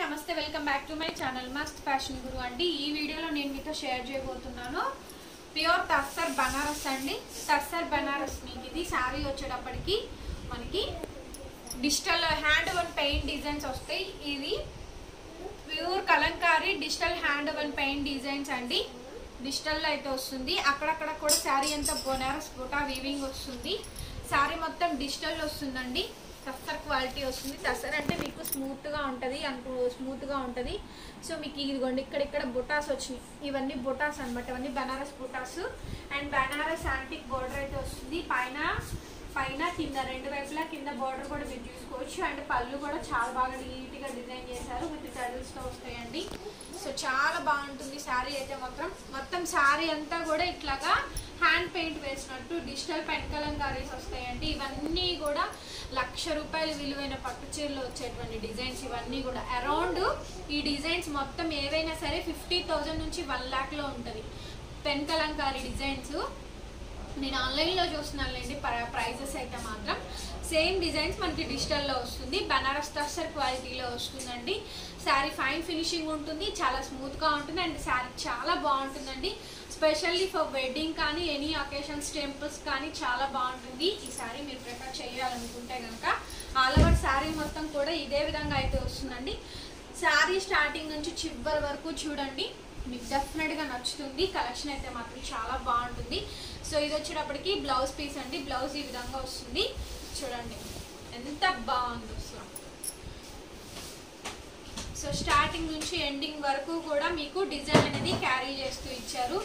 నమస్తే welcome back to my channel must fashion guru అండి। ఈ వీడియోలో నేను మీతో షేర్ చేయబోతున్నాను ప్యూర్ టస్సర్ బనారస్ అండి। టస్సర్ బనారస్ మీకు ఇది సారీ వచ్చేటప్పటికి మనకి digital hand one paint designs వస్తాయి। ఇది pure Kalamkari digital hand one paint designs అండి। డిజిటల్ లో అయితే వస్తుంది, అక్కడక్కడ కూడా సారీ అంతా బనారస్ బూటా వీవింగ్ వస్తుంది। సారీ మొత్తం డిజిటల్ వస్తుందండి, టస్సర్ క్వాలిటీ వస్తుంది। టస్సర్ అంటే మీకు స్మూత్ గా ఉంటది, స్మూత్ గా ఉంటది। సో మీకు ఇదిగోండి ఇక్కడ బుటాస్ వచ్చినాయి, ఇవన్నీ బుటాస్ అన్నమాట, ఇవన్నీ బనారస్ బుటాస్ అండ్ బనారస్ యాంటిక్ బోర్డర్ అయితే వస్తుంది। పైన కింద రెండు వైపులా కింద బోర్డర్ కూడా మీరు చూసుకోవచ్చు। అండ్ పళ్ళు కూడా చాలా బాగా నీట్ గా డిజైన్ చేశారు, విత్ టైల్స్ తో వస్తాయండి। సో చాలా బాగుంటుంది శారీ అయితే మొత్తం శారీ అంతా కూడా ఇట్లాగా హ్యాండ్ పెయింట్ వేసినట్టు డిజిటల్ పెన్ కలంకారీస్ వస్తాయండి। ఇవన్నీ కూడా 1,00,000 రూపాయలు విలువైన పట్టు చీరలో వచ్చేటువంటి డిజైన్స్ ఇవన్నీ కూడా అరౌండ్ ఈ డిజైన్స్ మొత్తం ఏవైనా సరే 50,000 నుంచి 1 lakh లో ఉంటుంది పెన్ కలంకారీ డిజైన్స్। నేను ఆన్లైన్లో చూస్తున్నానులేండి, ప్రైజెస్ అయితే మాత్రం సేమ్ డిజైన్స్ మనకి డిజిటల్లో వస్తుంది, బనారస్ టస్సర్ క్వాలిటీలో వస్తుందండి। శారీ ఫైన్ ఫినిషింగ్ ఉంటుంది, చాలా స్మూత్గా ఉంటుంది అండ్ శారీ చాలా బాగుంటుందండి। స్పెషల్లీ ఫర్ వెడ్డింగ్ కానీ ఎనీ అకేషన్స్ టెంపుల్స్ కానీ చాలా బాగుంటుంది ఈ శారీ మీరు ప్రిఫర్ చేయాలనుకుంటే కనుక। ఆల్ ఓవర్ శారీ మొత్తం కూడా ఇదే విధంగా అయితే వస్తుందండి। శారీ స్టార్టింగ్ నుంచి చివరి వరకు చూడండి, మీకు డెఫినెట్గా నచ్చుతుంది, కలెక్షన్ అయితే మాత్రం చాలా బాగుంటుంది। సో ఇది వచ్చేటప్పటికి బ్లౌజ్ పీస్ అండి, బ్లౌజ్ ఈ విధంగా వస్తుంది చూడండి ఎంత బాగుందో। సో స్టార్టింగ్ నుంచి ఎండింగ్ వరకు కూడా మీకు డిజైన్ అనేది క్యారీ చేస్తూ ఇచ్చారు।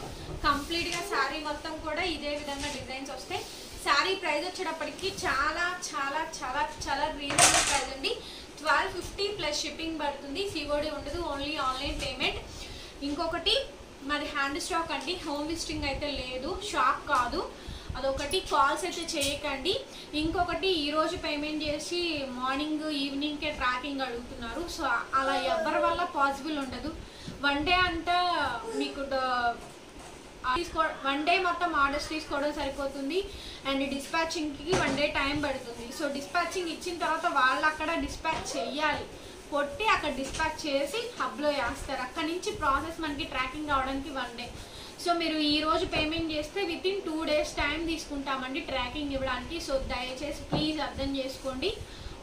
కంప్లీట్గా శారీ మొత్తం కూడా ఇదే విధంగా డిజైన్స్ వస్తాయి। శారీ ప్రైస్ వచ్చేటప్పటికి చాలా చాలా చాలా చాలా రీజనబుల్ ప్రైస్ అండి, 1250 ప్లస్ షిప్పింగ్ పడుతుంది, సిఓడి ఉండదు, ఓన్లీ ఆన్లైన్ పేమెంట్। ఇంకొకటి మాది హ్యాండ్ స్టాక్ అండి, హోమ్ విజిటింగ్ అయితే లేదు, షాప్ కాదు, అదొకటి, కాల్స్ అయితే చేయకండి। ఇంకొకటి ఈరోజు పేమెంట్ చేసి మార్నింగ్ ఈవినింగ్కే ట్రాకింగ్ అడుగుతున్నారు, సో అలా ఎవరి వల్ల పాసిబుల్ ఉండదు। వన్ డే అంతా మీకు వన్ డే మొత్తం ఆర్డర్స్ తీసుకోవడం సరిపోతుంది అండ్ డిస్పాచింగ్కి 1 day టైం పడుతుంది। సో డిస్పాచింగ్ ఇచ్చిన తర్వాత వాళ్ళు అక్కడ డిస్పాచ్ చెయ్యాలి, కొట్టి అక్కడ డిస్పాచ్ చేసి హబ్లో వేస్తారు, అక్కడి నుంచి ప్రాసెస్ మనకి ట్రాకింగ్ రావడానికి 1 day। సో మీరు ఈ రోజు పేమెంట్ చేస్తే విత్ ఇన్ 2 days టైం తీసుకుంటామండి ట్రాకింగ్ ఇవ్వడానికి। సో దయచేసి ప్లీజ్ అర్థం చేసుకోండి,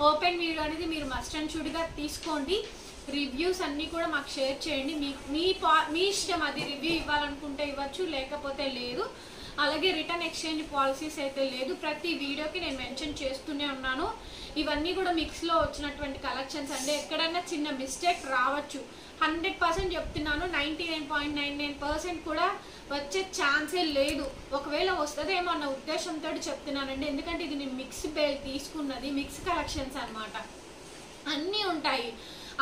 ఓపెన్ వీడియో అనేది మీరు మస్ట్ అండ్ షుడ్గా తీసుకోండి, రివ్యూస్ అన్నీ కూడా మాకు షేర్ చేయండి, మీ ఇష్టం, అది రివ్యూ ఇవ్వాలనుకుంటే ఇవ్వచ్చు, లేకపోతే లేదు। అలాగే రిటర్న్ ఎక్స్చేంజ్ పాలసీస్ అయితే లేదు, ప్రతి వీడియోకి నేను మెన్షన్ చేస్తూనే ఉన్నాను। ఇవన్నీ కూడా మిక్స్లో వచ్చినటువంటి కలెక్షన్స్ అండి, ఎక్కడైనా చిన్న మిస్టేక్ రావచ్చు, 100% చెప్తున్నాను, 99.99% కూడా వచ్చే ఛాన్సే లేదు, ఒకవేళ వస్తుందేమో అన్న ఉద్దేశంతో చెప్తున్నానండి। ఎందుకంటే ఇది నేను మిక్స్ తీసుకున్నది, మిక్స్ కలెక్షన్స్ అనమాట, అన్నీ ఉంటాయి,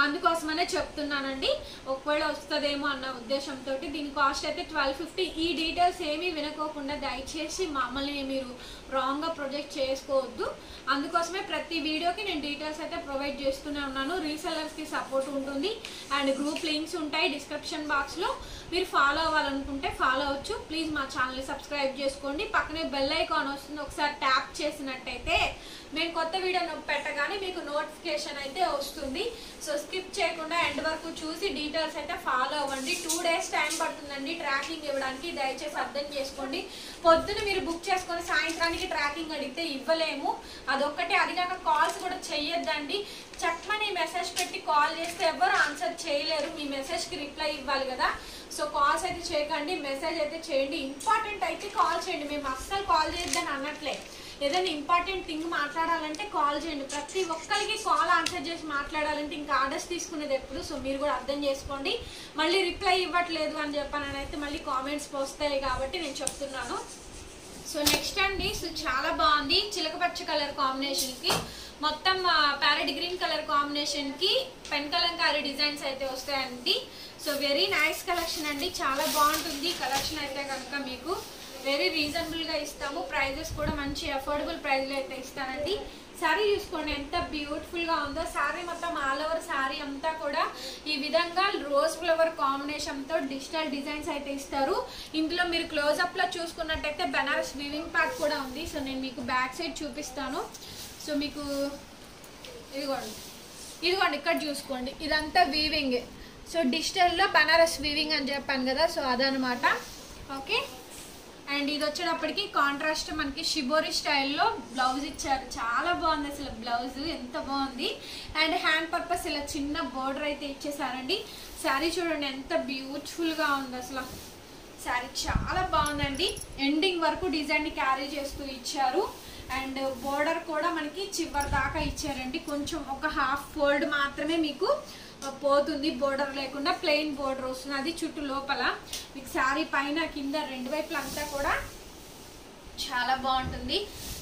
అందుకోసమనే చెప్తున్నానండి, ఒకవేళ వస్తుందేమో అన్న ఉద్దేశంతో। దీని కాస్ట్ అయితే 1250। ఈ డీటెయిల్స్ ఏమీ వినుకోకుండా దయచేసి మమ్మల్ని మీరు రాంగ్గా ప్రొజెక్ట్ చేసుకోవద్దు, అందుకోసమే ప్రతి వీడియోకి నేను డీటెయిల్స్ అయితే ప్రొవైడ్ చేస్తూనే ఉన్నాను। రీసెల్లర్స్కి సపోర్ట్ ఉంటుంది అండ్ గ్రూప్ లింక్స్ ఉంటాయి డిస్క్రిప్షన్ బాక్స్లో, మీరు ఫాలో అవ్వాలనుకుంటే ఫాలో అవ్వచ్చు। ప్లీజ్ మా ఛానల్ని సబ్స్క్రైబ్ చేసుకోండి, పక్కనే బెల్ ఐకాన్ వస్తుంది, ఒకసారి ట్యాప్ చేసినట్టయితే మేము కొత్త వీడియో పెట్టగానే మీకు నోటిఫికేషన్ అయితే వస్తుంది। సో స్కిప్ చేయకుండా ఎండ్ వరకు చూసి డీటెయిల్స్ అయితే ఫాలో అవ్వండి, 2 days టైం పడుతుందండి ట్రాకింగ్ ఇవ్వడానికి, దయచేసి అర్థం చేసుకోండి। పొద్దున మీరు బుక్ చేసుకొని సాయంత్రానికి ట్రాకింగ్ అడిగితే ఇవ్వలేము, అదొక్కటే, అది కాక కాల్స్ కూడా చెయ్యొద్దండి, చక్కమని మెసేజ్ పెట్టి కాల్ చేస్తే ఎవరు ఆన్సర్ చేయలేరు, మీ మెసేజ్కి రిప్లై ఇవ్వాలి కదా। సో కాల్స్ అయితే చేయకండి, మెసేజ్ అయితే చేయండి, ఇంపార్టెంట్ అయితే కాల్ చేయండి, మేము అస్సలు కాల్ చేయొద్దని అనట్లే, ఏదైనా ఇంపార్టెంట్ థింగ్ మాట్లాడాలంటే కాల్ చేయండి, ప్రతి ఒక్కరికి కాల్ ఆన్సర్ చేసి మాట్లాడాలంటే ఇంకా ఆర్డర్స్ తీసుకునేది ఎప్పుడు, సో మీరు కూడా అర్థం చేసుకోండి। మళ్ళీ రిప్లై ఇవ్వట్లేదు అని చెప్పానైతే మళ్ళీ కామెంట్స్ వస్తాయి కాబట్టి నేను చెప్తున్నాను। సో నెక్స్ట్ అండి, సో చాలా బాగుంది, చిలకపచ్చ కలర్ కాంబినేషన్కి మొత్తం ప్యారెట్ గ్రీన్ కలర్ కాంబినేషన్కి పెన్ కలంకారీ డిజైన్స్ అయితే వస్తాయండి। సో వెరీ నైస్ కలెక్షన్ అండి, చాలా బాగుంటుంది కలెక్షన్ అయితే కనుక, మీకు వెరీ రీజనబుల్గా ఇస్తాము, ప్రైజెస్ కూడా మంచి అఫోర్డబుల్ ప్రైస్లో అయితే ఇస్తానండి। శారీ చూసుకోండి ఎంత బ్యూటిఫుల్గా ఉందో, శారీ మొత్తం ఆల్ ఓవర్ శారీ అంతా కూడా ఈ విధంగా రోజ్ ఫ్లవర్ కాంబినేషన్తో డిజిటల్ డిజైన్స్ అయితే ఇస్తారు। ఇందులో మీరు క్లోజప్లో చూసుకున్నట్టయితే బనారస్ వీవింగ్ పార్ట్ కూడా ఉంది। సో నేను మీకు బ్యాక్ సైడ్ చూపిస్తాను, సో మీకు ఇదిగోండి ఇదిగోండి ఇక్కడ చూసుకోండి, ఇదంతా వీవింగ్. సో డిజిటల్లో బనారస్ వీవింగ్ అని చెప్పాను కదా, సో అదనమాట. ఓకే, అండ్ ఇది వచ్చేటప్పటికి కాంట్రాస్ట్ మనకి షిబోరి స్టైల్లో బ్లౌజ్ ఇచ్చారు. చాలా బాగుంది అసలు, బ్లౌజ్ ఎంత బాగుంది. అండ్ హ్యాండ్ పర్పస్ ఇలా చిన్న బోర్డర్ అయితే ఇచ్చేసారండి. శారీ చూడండి ఎంత బ్యూటిఫుల్గా ఉంది అసలు. శారీ చాలా బాగుందండి. ఎండింగ్ వరకు డిజైన్ని క్యారీ చేస్తూ ఇచ్చారు. అండ్ బోర్డర్ కూడా మనకి చివరి దాకా ఇచ్చారండి. కొంచెం ఒక హాఫ్ ఫోల్డ్ మాత్రమే మీకు పోతుంది, బోర్డర్ లేకుండా ప్లెయిన్ బోర్డర్ వస్తుంది. అది చుట్టూ లోపల మీకు శారీ పైన కింద రెండు వైపులు అంతా కూడా చాలా బాగుంటుంది.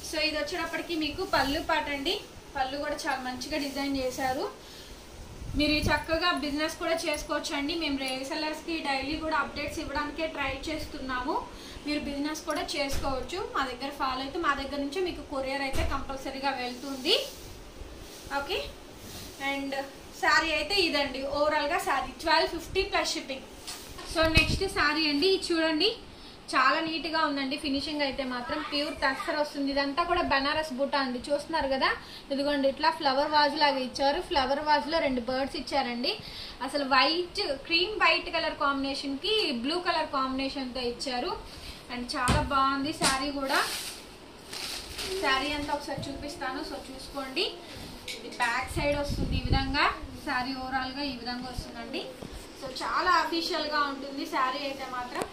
సో ఇది వచ్చేటప్పటికి మీకు పళ్ళు పాట అండి. పళ్ళు కూడా చాలా మంచిగా డిజైన్ చేశారు. మీరు చక్కగా బిజినెస్ కూడా చేసుకోవచ్చు అండి. మేము రీసెల్లర్స్కి డైలీ కూడా అప్డేట్స్ ఇవ్వడానికే ట్రై చేస్తున్నాము. మీరు బిజినెస్ కూడా చేసుకోవచ్చు. మా దగ్గర ఫాలో అయితే మా దగ్గర నుంచి మీకు కొరియర్ అయితే కంపల్సరీగా వెళ్తుంది. ఓకే, అండ్ శారీ అయితే ఇదండి ఓవరాల్గా sari 1250 plus shipping. So next sari అండి, ఇది చూడండి చాలా నీట్గా ఉందండి. ఫినిషింగ్ అయితే మాత్రం ప్యూర్ టస్సర్ వస్తుంది. ఇదంతా కూడా బనారస్ బూటా అండి, చూస్తున్నారు కదా. ఇదిగోండి ఇట్లా ఫ్లవర్ వాజ్ లాగా ఇచ్చారు. ఫ్లవర్ వాజ్లో 2 బర్డ్స్ ఇచ్చారండి. అసలు వైట్, క్రీమ్ వైట్ కలర్ కాంబినేషన్కి బ్లూ కలర్ కాంబినేషన్తో ఇచ్చారు. అండ్ చాలా బాగుంది శారీ కూడా. శారీ అంతా ఒకసారి చూపిస్తాను, సో చూసుకోండి. ఇది బ్యాక్ సైడ్ వస్తుంది ఈ విధంగా. శారీ ఓవరాల్గా ఈ విధంగా వస్తుందండి. సో చాలా అఫీషియల్గా ఉంటుంది శారీ అయితే మాత్రం.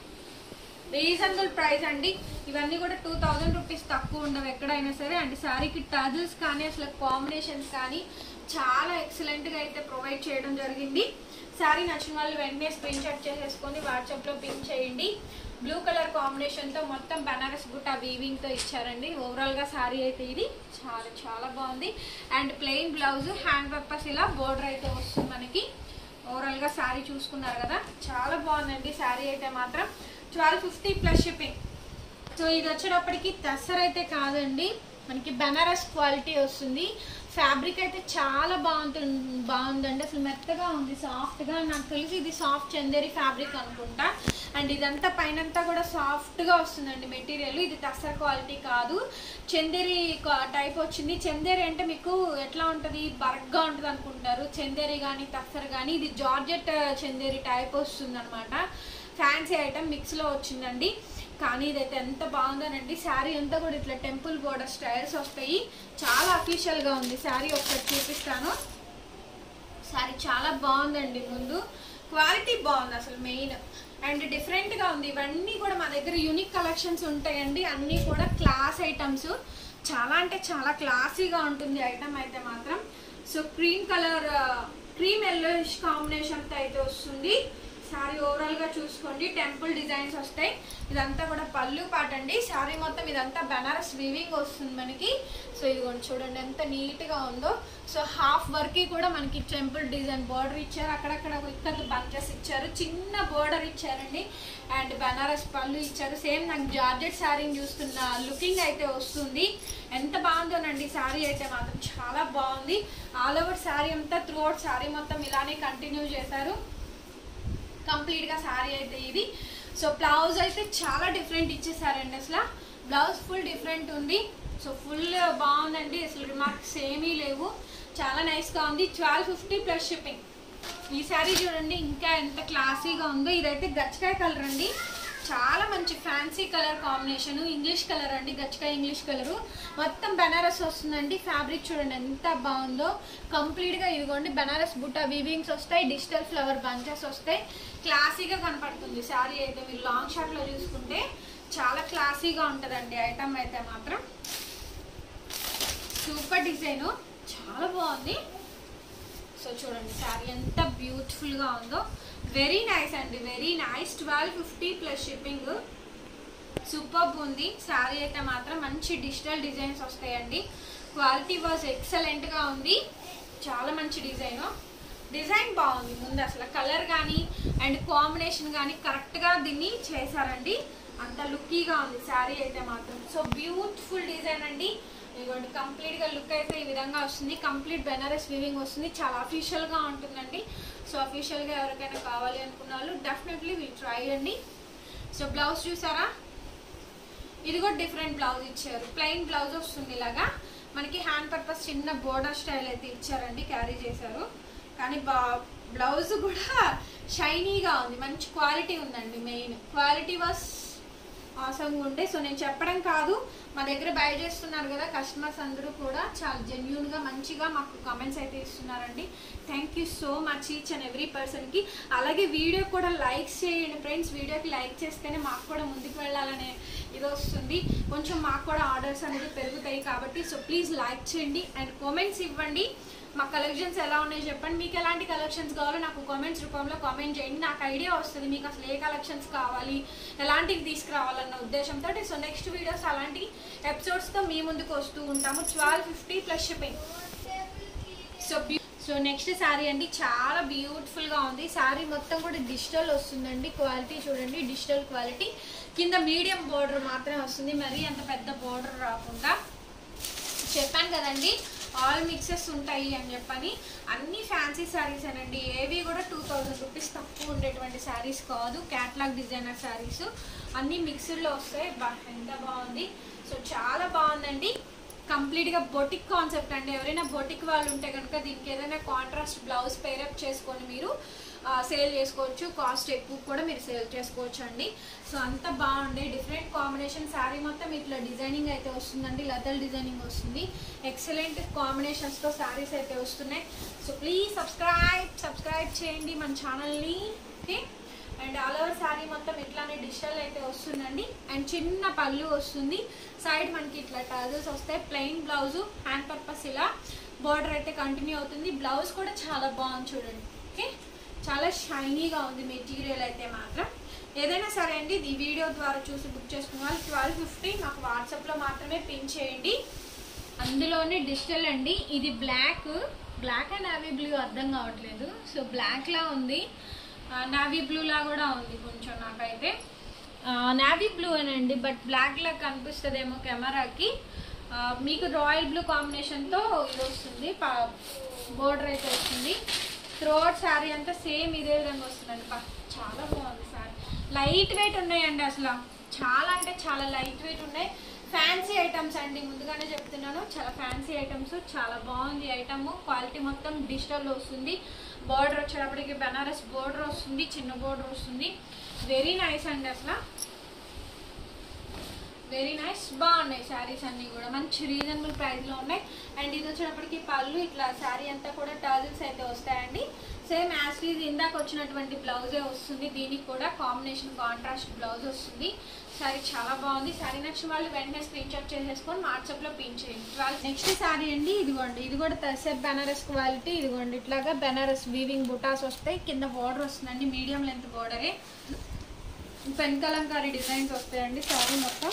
రీజనబుల్ ప్రైస్ అండి. ఇవన్నీ కూడా 2000 రూపీస్ తక్కువ ఉండవు ఎక్కడైనా సరే. అండ్ శారీకి టజల్స్ కానీ అసలు కాంబినేషన్స్ కానీ చాలా ఎక్సలెంట్గా అయితే ప్రొవైడ్ చేయడం జరిగింది. శారీ నచ్చిన వాళ్ళు వెంటనే స్క్రీన్ షాట్ చేసేసుకొని వాట్సాప్లో పింక్ చేయండి. బ్లూ కలర్ కాంబినేషన్తో మొత్తం బనారస్ బుట్టా వీవింగ్తో ఇచ్చారండి. ఓవరాల్గా శారీ అయితే ఇది చాలా చాలా బాగుంది. And plain blouse, hand purpose ఇలా బోర్డర్ అయితే వస్తుంది మనకి. ఓవరాల్గా శారీ చూసుకున్నారు కదా, చాలా బాగుందండి శారీ అయితే మాత్రం. 1250 ప్లస్ షిప్పింగ్. సో ఇది వచ్చేటప్పటికి టస్సర్ అయితే కాదండి, మనకి బనారస్ క్వాలిటీ వస్తుంది. ఫ్యాబ్రిక్ అయితే చాలా బాగుందండి. అసలు మెత్తగా ఉంది, సాఫ్ట్గా. నాకు తెలిసి ఇది సాఫ్ట్ చందేరి ఫ్యాబ్రిక్ అనుకుంటా. అండ్ ఇదంతా పైనంతా కూడా సాఫ్ట్గా వస్తుందండి మెటీరియల్. ఇది టస్సర్ క్వాలిటీ కాదు, చందేరి టైప్ వచ్చింది. చందేరి అంటే మీకు ఎట్లా ఉంటుంది, బరగ్గా ఉంటుంది అనుకుంటారు. చందేరి కానీ టస్సర్ కానీ ఇది జార్జెట్ చందేరి టైప్ వస్తుంది అనమాట. ఫ్యాన్సీ ఐటమ్ మిక్స్లో వచ్చిందండి. కానీ ఇదైతే ఎంత బాగుందనండి. శారీ అంతా కూడా ఇట్లా టెంపుల్ బోర్డర్ స్టైల్స్ వస్తాయి. చాలా అఫీషియల్గా ఉంది శారీ. ఒకసారి చూపిస్తాను. శారీ చాలా బాగుందండి. ముందు క్వాలిటీ బాగుంది అసలు మెయిన్. అండ్ డిఫరెంట్గా ఉంది. ఇవన్నీ కూడా మా దగ్గర యూనిక్ కలెక్షన్స్ ఉంటాయండి. అన్నీ కూడా క్లాస్ ఐటమ్స్. చాలా అంటే చాలా క్లాసీగా ఉంటుంది ఐటమ్ అయితే మాత్రం. So cream colour, cream yellowish కాంబినేషన్తో అయితే వస్తుంది. శారీ ఓవరాల్గా చూసుకోండి, టెంపుల్ డిజైన్స్ వస్తాయి. ఇదంతా కూడా పళ్ళు పాట అండి. శారీ మొత్తం ఇదంతా బనారస్ వీవింగ్ వస్తుంది మనకి. సో ఇదిగోండి చూడండి ఎంత నీట్గా ఉందో. సో హాఫ్ వర్క్కి కూడా మనకి టెంపుల్ డిజైన్ బార్డర్ ఇచ్చారు. అక్కడక్కడ ఇక్కడ బంచెస్ ఇచ్చారు, చిన్న బార్డర్ ఇచ్చారండి. అండ్ బనారస్ పళ్ళు ఇచ్చారు. సేమ్ నాకు జార్జెట్ శారీని చూస్తున్న లుకింగ్ అయితే వస్తుంది. ఎంత బాగుందోనండి శారీ అయితే మాత్రం చాలా బాగుంది. ఆల్ ఓవర్ శారీ అంతా త్రూ అవుట్ శారీ మొత్తం ఇలానే కంటిన్యూ చేశారు కంప్లీట్గా శారీ అయితే ఇది. సో బ్లౌజ్ అయితే చాలా డిఫరెంట్ ఇచ్చేసారండి. అసలు బ్లౌజ్ ఫుల్ డిఫరెంట్ ఉంది. సో ఫుల్ బాగుందండి. అసలు రిమార్క్స్ ఏమీ లేవు, చాలా నైస్గా ఉంది. 1250 ప్లస్ షిప్పింగ్. ఈ శారీ చూడండి ఇంకా ఎంత క్లాసీగా ఉందో. ఇదైతే గచ్చకాయ కలర్ అండి, చాలా మంచి fancy colour combination. English colour అండి, గచ్చకాయ ఇంగ్లీష్ కలరు. మొత్తం బనారస్ వస్తుందండి. ఫ్యాబ్రిక్ చూడండి ఎంత బాగుందో. కంప్లీట్గా ఇదిగోండి బనారస్ బుట్టా వీవింగ్స్ వస్తాయి, డిజిటల్ ఫ్లవర్ బంచెస్ వస్తాయి. క్లాసీగా కనపడుతుంది శారీ అయితే. మీరు లాంగ్ షాట్లో చూసుకుంటే చాలా క్లాసీగా ఉంటుందండి ఐటమ్ అయితే మాత్రం. సూపర్ డిజైను, చాలా బాగుంది. సో చూడండి శారీ ఎంత బ్యూటిఫుల్గా ఉందో. వెరీ నైస్ అండి, very nice. 1250 plus shipping. Super ఉంది శారీ అయితే మాత్రం. మంచి డిజిటల్ డిజైన్స్ వస్తాయండి. క్వాలిటీ వాజ్ ఎక్సలెంట్గా ఉంది. చాలా మంచి డిజైన్ బాగుంది. ముందు అసలు కలర్ కానీ అండ్ కాంబినేషన్ కానీ కరెక్ట్గా దీన్ని చేశారండి. అంత లుక్కీగా ఉంది శారీ అయితే మాత్రం. సో బ్యూటిఫుల్ డిజైన్ అండి. ఇదిగోండి కంప్లీట్గా లుక్ అయితే ఈ విధంగా వస్తుంది. కంప్లీట్ బెనారస్ వీవింగ్ వస్తుంది. చాలా అఫీషియల్గా ఉంటుందండి. సో అఫీషియల్గా ఎవరికైనా కావాలి అనుకున్న వాళ్ళు డెఫినెట్లీ వీళ్ళు ట్రై అండి. సో బ్లౌజ్ చూసారా, ఇది కూడా డిఫరెంట్ బ్లౌజ్ ఇచ్చారు. ప్లెయిన్ బ్లౌజ్ వస్తుంది ఇలాగా. మనకి హ్యాండ్ పర్పస్ చిన్న బోర్డర్ స్టైల్ అయితే ఇచ్చారండి, క్యారీ చేశారు. కానీ బ్లౌజ్ కూడా షైనీగా ఉంది, మంచి క్వాలిటీ ఉందండి. మెయిన్ క్వాలిటీ వాస్ ఆసంగా ఉండే. సో నేను చెప్పడం కాదు, మా దగ్గర బై చేస్తున్నారు కదా కస్టమర్స్ అందరూ కూడా చాలా జెన్యూన్గా మంచిగా మాకు కమెంట్స్ అయితే ఇస్తున్నారండి. Thank you so much each and every పర్సన్కి. అలాగే వీడియో కూడా లైక్ చేయండి ఫ్రెండ్స్. వీడియోకి లైక్ చేస్తేనే మాకు కూడా ముందుకు వెళ్ళాలనే ఇది వస్తుంది, కొంచెం మాకు కూడా ఆర్డర్స్ అనేది పెరుగుతాయి కాబట్టి. సో ప్లీజ్ లైక్ చేయండి అండ్ కామెంట్స్ ఇవ్వండి. మా కలెక్షన్స్ ఎలా ఉన్నాయో చెప్పండి. మీకు ఎలాంటి కలెక్షన్స్ కావాలో నాకు కామెంట్స్ రూపంలో కామెంట్ చేయండి. నాకు ఐడియా వస్తుంది మీకు అసలు ఏ కలెక్షన్స్ కావాలి, ఎలాంటివి తీసుకురావాలన్న ఉద్దేశంతో. సో నెక్స్ట్ వీడియోస్ అలాంటి ఎపిసోడ్స్తో మీ ముందుకు వస్తూ ఉంటాము. 1250 plus shipping. So next sari అండి, చాలా బ్యూటిఫుల్గా ఉంది. శారీ మొత్తం కూడా డిజిటల్ వస్తుందండి. క్వాలిటీ చూడండి, డిజిటల్ క్వాలిటీ. కింద మీడియం బోర్డర్ మాత్రమే వస్తుంది, మరీ అంత పెద్ద బోర్డర్ రాకుండా. చెప్పాను కదండి ఆల్ మిక్సెస్ ఉంటాయి అని చెప్పని. అన్ని ఫ్యాన్సీ శారీస్ అనండి, ఏవి కూడా 2000 రూపీస్ తక్కువ ఉండేటువంటి శారీస్ కాదు. క్యాట్లాగ్ డిజైనర్ శారీస్ అన్ని మిక్స్డ్లో వస్తాయి. ఎంత బాగుంది. సో చాలా బాగుందండి. కంప్లీట్గా బొటిక్ కాన్సెప్ట్ అండి. ఎవరైనా బొటిక్ వాళ్ళు ఉంటే కనుక దీనికి ఏదైనా కాంట్రాస్ట్ బ్లౌజ్ పేరప్ చేసుకొని మీరు సేల్ చేసుకోవచ్చు. కాస్ట్ ఎక్కువ కూడా మీరు సేల్ చేసుకోవచ్చు అండి. సో అంత బాగుండే డిఫరెంట్ కాంబినేషన్. శారీ మొత్తం ఇట్లా డిజైనింగ్ అయితే వస్తుందండి, లతల్ డిజైనింగ్ వస్తుంది. ఎక్సలెంట్ కాంబినేషన్స్తో శారీస్ అయితే వస్తున్నాయి. సో ప్లీజ్ సబ్స్క్రైబ్ చేయండి మన ఛానల్ని. Okay. And all over sari మొత్తం ఇట్లానే డిజిటల్ అయితే వస్తుందండి. అండ్ చిన్న పళ్ళు వస్తుంది. సైడ్ మనకి ఇట్లా టజల్స్ వస్తాయి. ప్లెయిన్ బ్లౌజ్, హ్యాండ్ పర్పస్ ఇలా బార్డర్ అయితే కంటిన్యూ అవుతుంది. బ్లౌజ్ కూడా చాలా బాగుంది చూడండి. ఓకే, చాలా షైనీగా ఉంది మెటీరియల్ అయితే మాత్రం. ఏదైనా సరే అండి, ఈ వీడియో ద్వారా చూసి బుక్ చేసుకున్న వాళ్ళు 1250 మాకు వాట్సాప్లో మాత్రమే పిన్ చేయండి. అందులోనే డిజిటల్ అండి. ఇది బ్లాక్ అండ్ నావీ బ్లూ అర్థం కావట్లేదు. సో బ్లాక్లా ఉంది, నావీ బ్లూలా కూడా ఉంది కొంచెం. నాకైతే నావీ బ్లూ అనండి, బట్ బ్లాక్లా కనిపిస్తుందేమో కెమెరాకి. మీకు రాయల్ బ్లూ కాంబినేషన్తో ఇది వస్తుంది, బోర్డర్ అయితే వస్తుంది. త్రోట్ శారీ అంతా సేమ్ ఇదే విధంగా వస్తుందండి. చాలా బాగుంది శారీ. లైట్ వెయిట్ ఉన్నాయండి, అసలు చాలా అంటే చాలా లైట్ వెయిట్ ఉన్నాయి. ఫ్యాన్సీ ఐటమ్స్ అండి, ముందుగానే చెప్తున్నాను. చాలా ఫ్యాన్సీ ఐటమ్స్, చాలా బాగుంది ఐటమ్. క్వాలిటీ మొత్తం డిజిటల్లో వస్తుంది. బార్డర్ వచ్చేటప్పటికి బనారస్ బార్డర్ వస్తుంది, చిన్న బార్డర్ వస్తుంది. వెరీ నైస్ అండి, అసలు వెరీ నైస్. బాగున్నాయి శారీస్ అన్నీ కూడా, మంచి రీజనబుల్ ప్రైస్లో ఉన్నాయి. అండ్ ఇది వచ్చేటప్పటికి పళ్ళు ఇట్లా శారీ అంతా కూడా టజల్స్ అయితే వస్తాయండి. సేమ్ యాజ్ ఈజ్ ఇందాక వచ్చినటువంటి బ్లౌజే వస్తుంది. దీనికి కూడా కాంబినేషన్ కాంట్రాస్ట్ బ్లౌజ్ వస్తుంది. శారీ చాలా బాగుంది. శారీ నచ్చిన వాళ్ళు వెంటనే స్క్రీన్ షాట్ చేసేసుకొని వాట్సాప్లో పిన్ చేయండి. నెక్స్ట్ శారీ అండి, ఇదిగోండి. ఇది కూడా తసెబ్ బనారస్ క్వాలిటీ. ఇదిగోండి ఇట్లాగా బనారస్ వీవింగ్ బుటాస్ వస్తాయి. కింద బార్డర్ వస్తుందండి, మీడియం లెంత్ బార్డరే. పెన్ కలంకారీ డిజైన్స్ వస్తాయండి. శారీ మొత్తం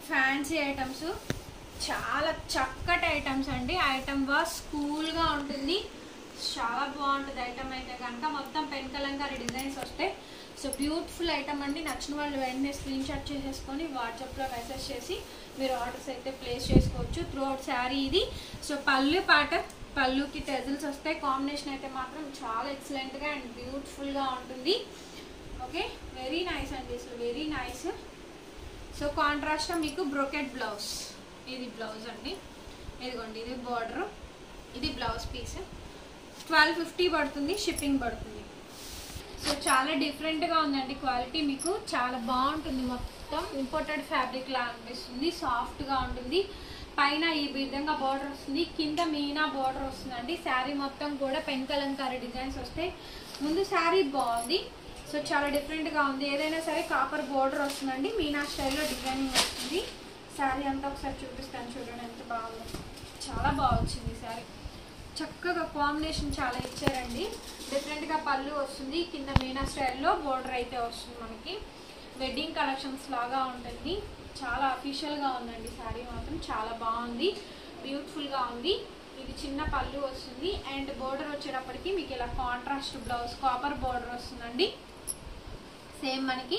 ఫ్యాన్సీ ఐటమ్స్, చాలా చక్కటి ఐటమ్స్ అండి. ఐటమ్ వాస్ కూల్గా ఉంటుంది, చాలా బాగుంటుంది ఐటమ్ అయితే కనుక. మొత్తం పెన్ కలంకారీ డిజైన్స్ వస్తాయి. సో బ్యూటిఫుల్ ఐటమ్ అండి. నచ్చిన వాళ్ళు వెంటనే స్క్రీన్ షాట్ చేసేసుకొని వాట్సాప్లో మెసేజ్ చేసి మీరు ఆర్డర్స్ అయితే ప్లేస్ చేసుకోవచ్చు. త్రూ అవుట్ శారీ ఇది. సో పళ్ళు పాట, పళ్ళుకి టెజల్స్ వస్తాయి. కాంబినేషన్ అయితే మాత్రం చాలా ఎక్సలెంట్గా అండ్ బ్యూటిఫుల్గా ఉంటుంది. ఓకే, వెరీ నైస్ అండి, సో వెరీ నైస్. సో కాంట్రాస్ట్గా మీకు బ్రోకెట్ బ్లౌజ్, ఇది బ్లౌజ్ అండి. ఇదిగోండి, ఇది బార్డర్, ఇది బ్లౌజ్ పీస్. 1250 పడుతుంది, షిప్పింగ్ పడుతుంది. సో చాలా డిఫరెంట్గా ఉందండి. క్వాలిటీ మీకు చాలా బాగుంటుంది. మొత్తం ఇంపోర్టెడ్ ఫ్యాబ్రిక్ లా అనిపిస్తుంది, సాఫ్ట్గా ఉంటుంది. పైన ఈ విధంగా బార్డర్ వస్తుంది, కింద మీనా బార్డర్ వస్తుందండి. శారీ మొత్తం కూడా పెన్ కలంకారీ డిజైన్స్ వస్తాయి. ముందు శారీ బాగుంది, సో చాలా డిఫరెంట్గా ఉంది. ఏదైనా సరే కాపర్ బార్డర్ వస్తుందండి, మీనా స్టైల్లో డిజైనింగ్ వస్తుంది. శారీ అంతా ఒకసారి చూపిస్తాను చూడండి, ఎంత బాగుంది. చాలా బాగా వచ్చింది శారీ. చక్కగా కాంబినేషన్ చాలా ఇచ్చారండి. డిఫరెంట్గా పళ్ళు వస్తుంది, కింద మీనా స్టైల్లో బార్డర్ అయితే వస్తుంది. మనకి వెడ్డింగ్ కలెక్షన్స్ లాగా ఉంటుంది. చాలా అఫీషియల్గా ఉందండి శారీ మాత్రం. చాలా బాగుంది, బ్యూటిఫుల్గా ఉంది. ఇది చిన్న పళ్ళు వస్తుంది. అండ్ బార్డర్ వచ్చేటప్పటికి మీకు ఇలా కాంట్రాస్ట్ బ్లౌజ్ కాపర్ బార్డర్ వస్తుందండి. సేమ్ మనకి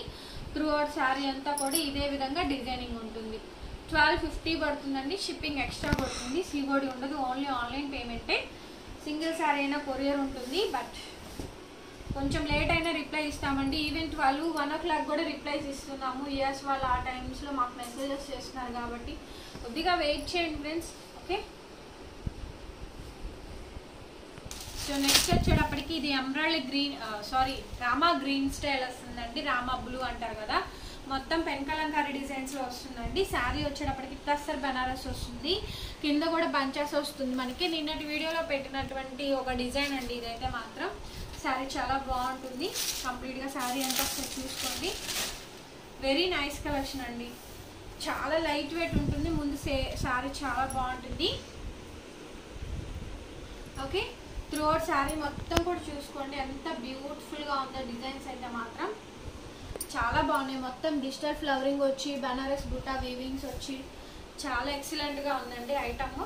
త్రూ అవుట్ శారీ అంతా కూడా ఇదే విధంగా డిజైనింగ్ ఉంటుంది. 1250 పడుతుందండి, షిప్పింగ్ ఎక్స్ట్రా పడుతుంది. సిఓడి ఉండదు, ఓన్లీ ఆన్లైన్ పేమెంటే. సింగిల్ శారీ అయినా కొరియర్ ఉంటుంది, బట్ కొంచెం లేట్ అయినా రిప్లై ఇస్తామండి. ఈవెన్ 12, 1 o'clock కూడా రిప్లైస్ ఇస్తున్నాము. ఇయర్స్ వాళ్ళు ఆ టైమ్స్లో మాకు మెసేజెస్ చేస్తున్నారు కాబట్టి. కొద్దిగా వెయిట్ చేయండి ఫ్రెండ్స్. ఓకే, సో నెక్స్ట్ వచ్చేటప్పటికి ఇది emerald green Rama green style వస్తుందండి. రామా బ్లూ అంటారు కదా, మొత్తం పెన్ కలంకారీ డిజైన్స్ లో వస్తుందండి. శారీ వచ్చేటప్పటికి టస్సర్ బనారస్ వస్తుంది, కింద కూడా బంచెస్ వస్తుంది మనకి. నిన్నటి వీడియోలో పెట్టినటువంటి ఒక డిజైన్ అండి ఇదైతే మాత్రం. శారీ చాలా బాగుంటుంది, కంప్లీట్ గా శారీ అంతా చూసుకోండి. వెరీ నైస్ కలెక్షన్ అండి, చాలా లైట్ వెయిట్ ఉంటుంది. ముందు శారీ చాలా బాగుంటుంది. ఓకే, త్రూఅవుట్ శారీ మొత్తం కూడా చూసుకోండి ఎంత బ్యూటిఫుల్ గా ఉందో. డిజైన్స్ అయితే మాత్రం చాలా బాగున్నాయి. మొత్తం డిజిటల్ ఫ్లవరింగ్ వచ్చి బనారస్ బుటా వీవింగ్స్ వచ్చి చాలా ఎక్సలెంట్ గా ఉందండి ఐటమ్.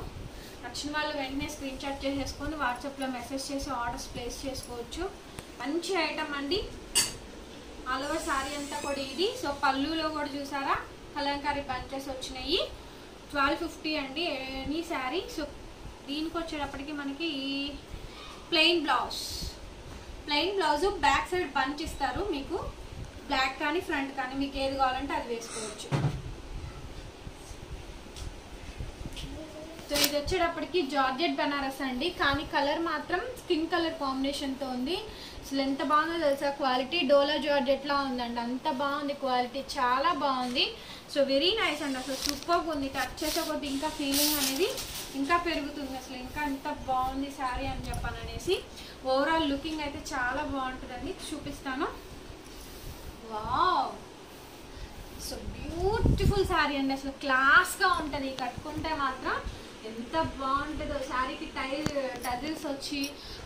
నచ్చిన వాళ్ళు వెంటనే స్క్రీన్ షాట్ చేసేసుకొని వాట్సాప్ లో మెసేజ్ చేసి ఆర్డర్స్ ప్లేస్ చేసుకోవచ్చు. మంచి ఐటమ్ అండి. ఆల్ ఓవర్ శారీ అంతా కూడా ఇది. సో పళ్ళులో కూడా చూసారా కలంకారీ బంచెస్ వచ్చినాయి. 1250 అండి ఎనీ శారీ. సో దీనికి వచ్చేటప్పటికి మనకి plain blouse back side bunch ఇస్తారు మీకు. బ్లాక్ కానీ ఫ్రంట్ కానీ మీకు ఏది కావాలంటే అది వేసుకోవచ్చు. సో ఇది వచ్చేటప్పటికి జార్జెట్ బనారస్ అండి, కానీ కలర్ మాత్రం స్కిన్ కలర్ కాంబినేషన్తో ఉంది. అసలు ఎంత బాగుందో తెలుసా క్వాలిటీ. డోలా జార్జెట్ లా ఉందండి, అంత బాగుంది క్వాలిటీ, చాలా బాగుంది. సో వెరీ నైస్ అండి, అసలు సూపర్గా ఉంది. టచ్ చేసే కొద్ది ఇంకా ఫీలింగ్ అనేది ఇంకా పెరుగుతుంది. అసలు ఇంకా ఎంత బాగుంది శారీ అని చెప్పాను అనేసి. ఓవరాల్ లుకింగ్ అయితే చాలా బాగుంటుందండి, చూపిస్తాను. వావ్, సో బ్యూటిఫుల్ శారీ అండి, అసలు క్లాస్గా ఉంటుంది. కట్టుకుంటే మాత్రం ఎంత బాగుంటుందో. శారీకి టజిల్స్ వచ్చి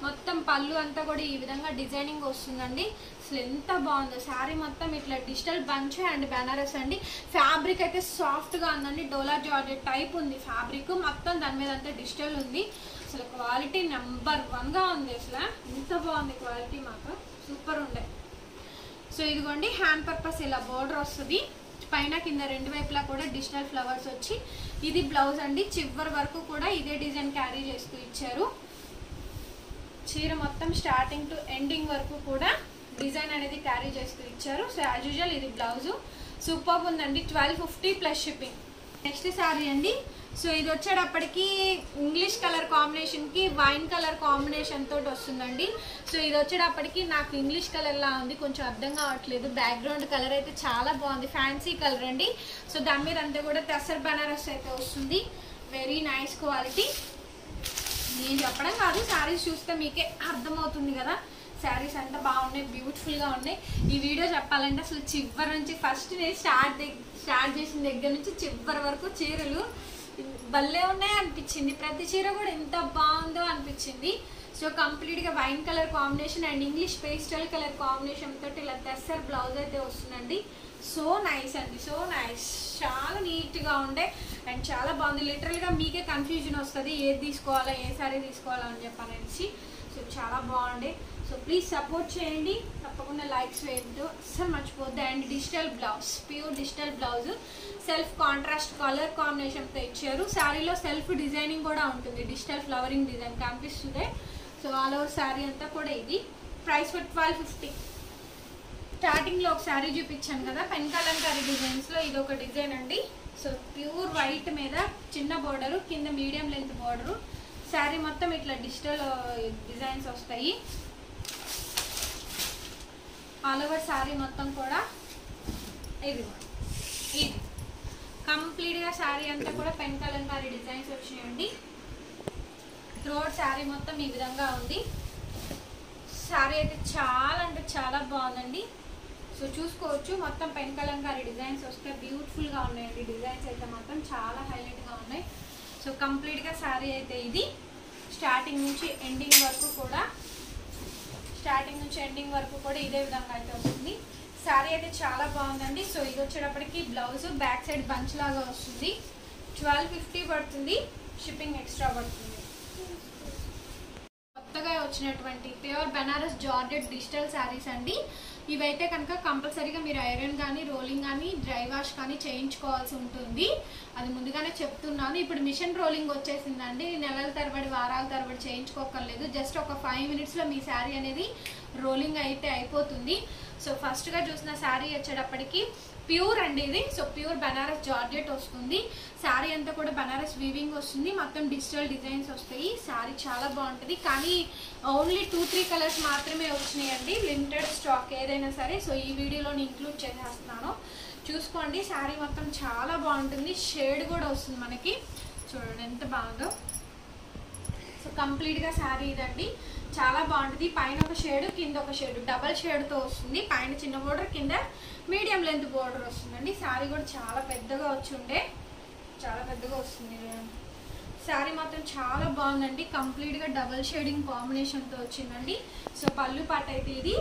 మొత్తం పళ్ళు అంతా కూడా ఈ విధంగా డిజైనింగ్ వస్తుందండి. అసలు ఎంత బాగుందో. శారీ మొత్తం ఇట్లా డిజిటల్ బంచ్ అండ్ బెనారస్ అండి. ఫ్యాబ్రిక్ అయితే సాఫ్ట్గా ఉందండి, డోలా జార్జెట్ టైప్ ఉంది ఫ్యాబ్రిక్. మొత్తం దాని మీద అంతా డిజిటల్ ఉంది. అసలు క్వాలిటీ నెంబర్ 1గా ఉంది. అసలు ఎంత బాగుంది క్వాలిటీ, మాత్రం సూపర్ ఉండే. సో ఇదిగోండి హ్యాండ్ పర్పస్ ఇలా బోర్డర్ వస్తుంది, పైన కింద రెండు వైపులా కూడా డిజిటల్ ఫ్లవర్స్ వచ్చి. ఇది బ్లౌజ్ అండి, చివరి వరకు కూడా ఇదే డిజైన్ క్యారీ చేస్తూ ఇచ్చారు. చీర మొత్తం స్టార్టింగ్ టు ఎండింగ్ వరకు కూడా డిజైన్ అనేది క్యారీ చేస్తూ ఇచ్చారు. సో యాజ్ యూజువల్ ఇది బ్లౌజు. సూపర్ ఉందండి, 1250 ప్లస్ షిప్పింగ్. నెక్స్ట్ శారీ అండి. సో ఇది వచ్చేటప్పటికి ఇంగ్లీష్ కలర్ కాంబినేషన్కి వైన్ కలర్ కాంబినేషన్ తోటి వస్తుందండి. సో ఇది వచ్చేటప్పటికి నాకు ఇంగ్లీష్ కలర్ లా ఉంది, కొంచెం అర్థం కావట్లేదు. బ్యాక్గ్రౌండ్ కలర్ అయితే చాలా బాగుంది, ఫ్యాన్సీ కలర్ అండి. సో దాని మీద అంతా కూడా టస్సర్ బనారస్ అయితే వస్తుంది. Very nice quality. నేను చెప్పడం కాదు, శారీస్ చూస్తే మీకే అర్థమవుతుంది కదా. శారీస్ అంతా బాగున్నాయి, బ్యూటిఫుల్గా ఉన్నాయి. ఈ వీడియో చెప్పాలంటే అసలు చివరి నుంచి ఫస్ట్ నేను స్టార్ట్ చేసిన దగ్గర నుంచి చివరి వరకు చీరలు భలే ఉన్నాయి అనిపించింది. ప్రతి చీర కూడా ఎంత బాగుందో అనిపించింది. సో కంప్లీట్గా wine colour combination and English pastel colour combination తోటి ఇలా టస్సర్ బ్లౌజ్ అయితే వస్తుందండి. సో నైస్ అండి, సో నైస్, చాలా నీట్గా ఉండే అండ్ చాలా బాగుంది. లిటరల్గా మీకే కన్ఫ్యూజన్ వస్తుంది ఏది తీసుకోవాలా, ఏ సారీ తీసుకోవాలా అని చెప్పనేసి. సో చాలా బాగుండే. సో ప్లీజ్ సపోర్ట్ చేయండి, తప్పకుండా లైక్స్ వేయద్దు అస్సలు మర్చిపోద్దు. And digital blouse, pure digital blouse, self contrast colour కాంబినేషన్తో ఇచ్చారు. శారీలో సెల్ఫ్ డిజైనింగ్ కూడా ఉంటుంది, డిజిటల్ ఫ్లవరింగ్ డిజైన్ కనిపిస్తుంది. సో ఆల్ ఓవర్ శారీ అంతా కూడా ఇది. Price for 1250. స్టార్టింగ్లో ఒక శారీ చూపించాను కదా పెన్ కలంకారీ డిజైన్స్లో, ఇది ఒక డిజైన్ అండి. సో ప్యూర్ వైట్ మీద చిన్న బోర్డరు, కింద మీడియం లెంత్ బోర్డరు. శారీ మొత్తం ఇట్లా డిజిటల్ డిజైన్స్ వస్తాయి. ఆల్ ఓవర్ శారీ మొత్తం కూడా ఇది కంప్లీట్గా శారీ అంతా కూడా పెన్ కలంకారీ డిజైన్స్ వచ్చినాయండి. త్రోట్ శారీ మొత్తం ఈ విధంగా ఉంది. శారీ అయితే చాలా అంటే చాలా బాగుందండి. సో చూసుకోవచ్చు, మొత్తం పెన్ కలంకారీ డిజైన్స్ వస్తే బ్యూటిఫుల్గా ఉన్నాయండి. డిజైన్స్ అయితే మాత్రం చాలా హైలైట్గా ఉన్నాయి. సో కంప్లీట్గా శారీ అయితే ఇది స్టార్టింగ్ నుంచి ఎండింగ్ వరకు కూడా ఇదే విధంగా అయితే వస్తుంది. శారీ అయితే చాలా బాగుందండి. సో ఇది వచ్చేటప్పటికి బ్లౌజ్ బ్యాక్ సైడ్ బంచ్ లాగా వస్తుంది. 1250 పడుతుంది, షిప్పింగ్ ఎక్స్ట్రా పడుతుంది. కొత్తగా వచ్చినటువంటి pure Banaras georgette digital saris అండి. ఇవైతే కనుక కంపల్సరీగా మీరు ఐరన్ కానీ రోలింగ్ కానీ డ్రై వాష్ కానీ చేయించుకోవాల్సి ఉంటుంది. అది ముందుగానే చెప్తున్నాను. ఇప్పుడు మిషన్ రోలింగ్ వచ్చేసిందండి, నెలల తరబడి వారాల తరబడి చేయించుకోకర్లేదు. జస్ట్ ఒక 5 minutesలో మీ శారీ అనేది రోలింగ్ అయితే అయిపోతుంది. సో ఫస్ట్గా చూసిన శారీ వచ్చేటప్పటికి ప్యూర్ అండి ఇది. సో ప్యూర్ బనారస్ జార్జెట్ వస్తుంది. శారీ అంతా కూడా బనారస్ వీవింగ్ వస్తుంది. మొత్తం డిజిటల్ డిజైన్స్ వస్తాయి. శారీ చాలా బాగుంటుంది. కానీ ఓన్లీ 2-3 కలర్స్ మాత్రమే వచ్చినాయండి, లిమిటెడ్ స్టాక్ ఏదైనా సరే. సో ఈ వీడియోలో నేను ఇంక్లూడ్ చేసేస్తున్నాను, చూసుకోండి. శారీ మొత్తం చాలా బాగుంటుంది. షేడ్ కూడా వస్తుంది మనకి, చూడండి ఎంత బాగుందో. సో కంప్లీట్గా శారీ ఇదండి, చాలా బాగుంటుంది. పైన ఒక షేడ్, కింద ఒక షేడ్, డబల్ షేడ్తో వస్తుంది. పైన చిన్న బోర్డర్, కింద మీడియం లెంత్ బోర్డర్ వస్తుందండి. శారీ కూడా చాలా పెద్దగా వచ్చి చాలా పెద్దగా వస్తుంది. శారీ మాత్రం చాలా బాగుందండి. కంప్లీట్గా డబల్ షేడింగ్ కాంబినేషన్తో వచ్చిందండి. సో పళ్ళు పాట అయితే ఇది.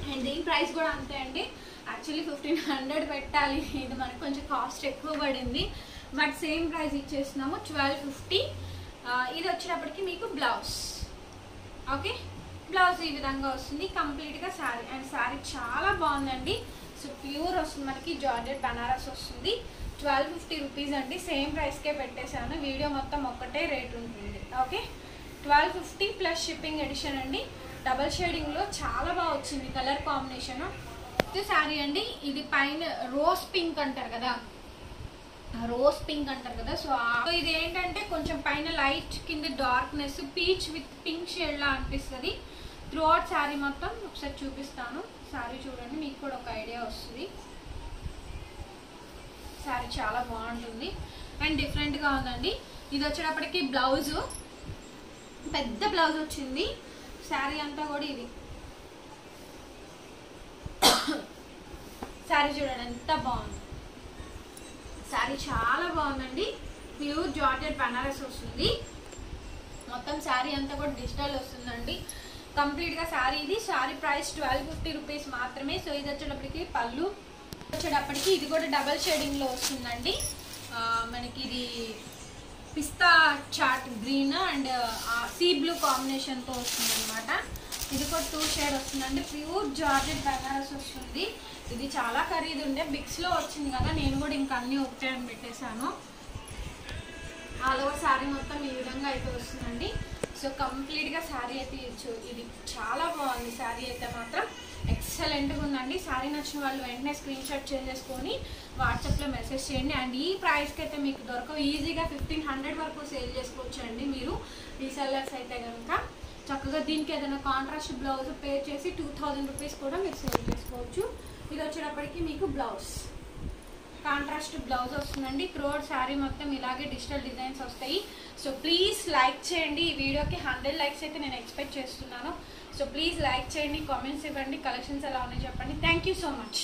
అండ్ దీని ప్రైస్ కూడా అంతే అండి. యాక్చువల్లీ 1500 పెట్టాలి, ఇది మనకు కొంచెం కాస్ట్ ఎక్కువ పడింది. బట్ సేమ్ ప్రైస్ ఇచ్చేస్తున్నాము, 1250. ఇది వచ్చేటప్పటికి మీకు బ్లౌజ్. ఓకే, బ్లౌజ్ ఈ విధంగా వస్తుంది కంప్లీట్గా శారీ. అండ్ శారీ చాలా బాగుందండి. సో ప్యూర్ వస్తుంది మనకి, జార్జెట్ బనారస్ వస్తుంది. 1250 రూపీస్ అండి. సేమ్ ప్రైస్కే పెట్టేశాను, వీడియో మొత్తం ఒక్కటే రేట్ ఉంటుంది. ఓకే, 1250 ప్లస్ షిప్పింగ్ ఎడిషన్ అండి. డబల్ షేడింగ్లో చాలా బాగా వచ్చింది కలర్ కాంబినేషన్. ఇది శారీ అండి. ఇది పైన రోజ్ పింక్ అంటారు కదా, రోజ్ పింక్ అంటారు కదా. సో ఇది ఏంటంటే కొంచెం పైన లైట్, కింద darkness, peach with pink shade లా అనిపిస్తుంది. త్రూ అవుట్ శారీ మొత్తం ఒకసారి చూపిస్తాను. శారీ చూడండి, మీకు కూడా ఒక ఐడియా వస్తుంది. శారీ చాలా బాగుంటుంది అండ్ డిఫరెంట్గా ఉందండి. ఇది వచ్చేటప్పటికి బ్లౌజు, పెద్ద బ్లౌజ్ వచ్చింది. శారీ అంతా కూడా ఇది. శారీ చూడండి ఎంత బాగుంది. శారీ చాలా బాగుందండి. ప్యూర్ జార్జెట్ బనారస్ వస్తుంది. మొత్తం శారీ అంతా కూడా డిజిటల్ వస్తుందండి కంప్లీట్గా శారీ ఇది. శారీ ప్రైస్ 1250 రూపీస్ మాత్రమే. సో ఇది వచ్చేటప్పటికి పళ్ళు వచ్చేటప్పటికి ఇది కూడా డబల్ షేడింగ్లో వస్తుందండి. మనకి ఇది పిస్తా చాట్ గ్రీన్ అండ్ సీ బ్లూ కాంబినేషన్తో వస్తుంది అనమాట. ఇది కూడా 2 షేడ్ వస్తుందండి. ప్యూర్ జార్జెట్ బనారస్ వస్తుంది. ఇది చాలా ఖరీదు ఉండే, బిగ్స్లో వచ్చింది కదా, నేను కూడా ఇంకా అన్నీ ఒకటే అని పెట్టేశాను. ఆల్ ఓవర్ శారీ మొత్తం ఈ విధంగా అయితే వస్తుందండి. సో కంప్లీట్గా శారీ అయితే ఇది చాలా బాగుంది. శారీ అయితే మాత్రం ఎక్సలెంట్గా ఉందండి. శారీ నచ్చిన వాళ్ళు వెంటనే స్క్రీన్ షాట్ చేసేసుకొని వాట్సాప్లో మెసేజ్ చేయండి. అండ్ ఈ ప్రైస్కి అయితే మీకు దొరకవు, ఈజీగా 1500 వరకు సేల్ చేసుకోవచ్చు అండి మీరు రీసెల్లర్స్ అయితే కనుక. చక్కగా దీనికి ఏదైనా కాంట్రాస్ట్ బ్లౌజ్ పే చేసి 2000 రూపీస్ కూడా మీరు సేల్ చేసుకోవచ్చు. ఇది వచ్చేటప్పటికి మీకు బ్లౌజ్, కాంట్రాస్ట్ బ్లౌజ్ వస్తుందండి. త్రూఅవుట్ శారీ మొత్తం ఇలాగే డిజిటల్ డిజైన్స్ వస్తాయి. సో ప్లీజ్ లైక్ చేయండి. ఈ వీడియోకి 100 లైక్స్ అయితే నేను ఎక్స్పెక్ట్ చేస్తున్నాను. సో ప్లీజ్ లైక్ చేయండి, కామెంట్స్ ఇవ్వండి, కలెక్షన్స్ ఎలా ఉన్నాయో చెప్పండి. Thank you so much.